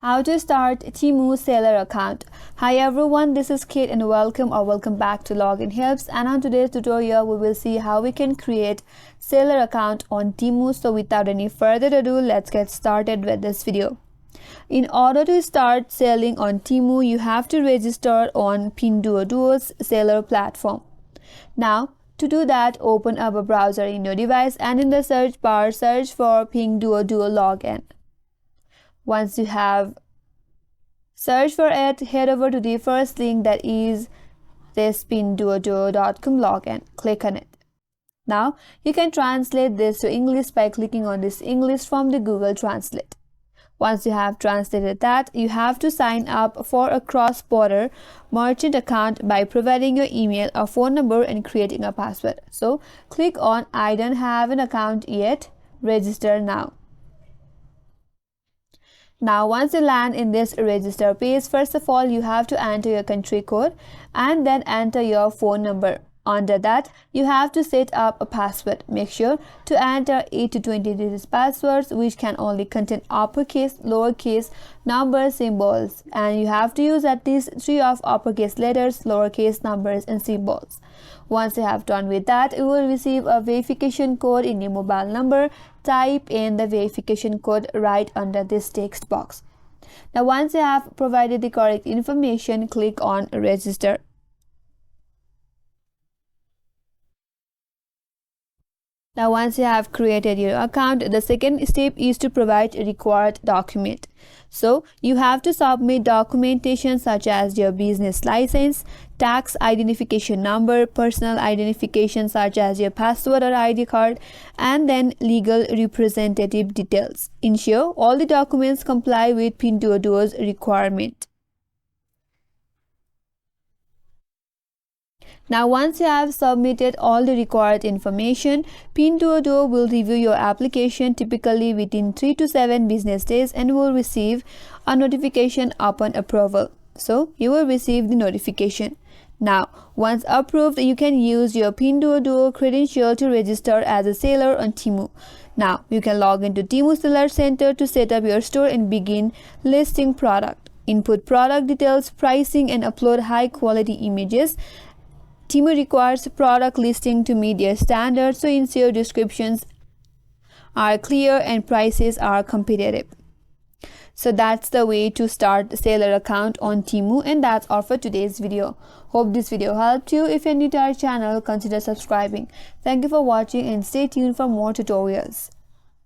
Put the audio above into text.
How to start Temu Seller account. Hi everyone, this is Kate and welcome back to Login Helps, and on today's tutorial we will see how we can create seller account on Temu. So without any further ado, let's get started with this video. In order to start selling on Temu, you have to register on Pinduoduo's seller platform. Now to do that, open up a browser in your device and in the search bar search for Pinduoduo login. Once you have searched for it, head over to the first link, that is this pinduoduo.com login. Click on it. Now you can translate this to English by clicking on this English from the Google Translate. Once you have translated that, you have to sign up for a cross-border merchant account by providing your email or phone number and creating a password. So click on I don't have an account yet, register now. Now once you land in this register page, first of all you have to enter your country code and then enter your phone number. Under that, you have to set up a password. Make sure to enter 8 to 20 digits passwords which can only contain uppercase, lowercase, numbers, symbols, and you have to use at least 3 of uppercase letters, lowercase numbers and symbols. Once you have done with that, you will receive a verification code in your mobile number. Type in the verification code right under this text box. Now once you have provided the correct information, click on register. Now once you have created your account, the second step is to provide a required document. So you have to submit documentation such as your business license, tax identification number, personal identification such as your passport or ID card, and then legal representative details. Ensure all the documents comply with Pinduoduo's requirement. Now once you have submitted all the required information, Pinduoduo will review your application typically within 3 to 7 business days and will receive a notification upon approval. So you will receive the notification. Now once approved, you can use your Pinduoduo credential to register as a seller on Temu. Now you can log into Temu Seller Center to set up your store and begin listing product. Input product details, pricing, and upload high quality images. Temu requires product listing to meet their standards, so ensure descriptions are clear and prices are competitive. So that's the way to start a seller account on Temu, and that's all for today's video. Hope this video helped you. If you're new to our channel, consider subscribing. Thank you for watching and stay tuned for more tutorials.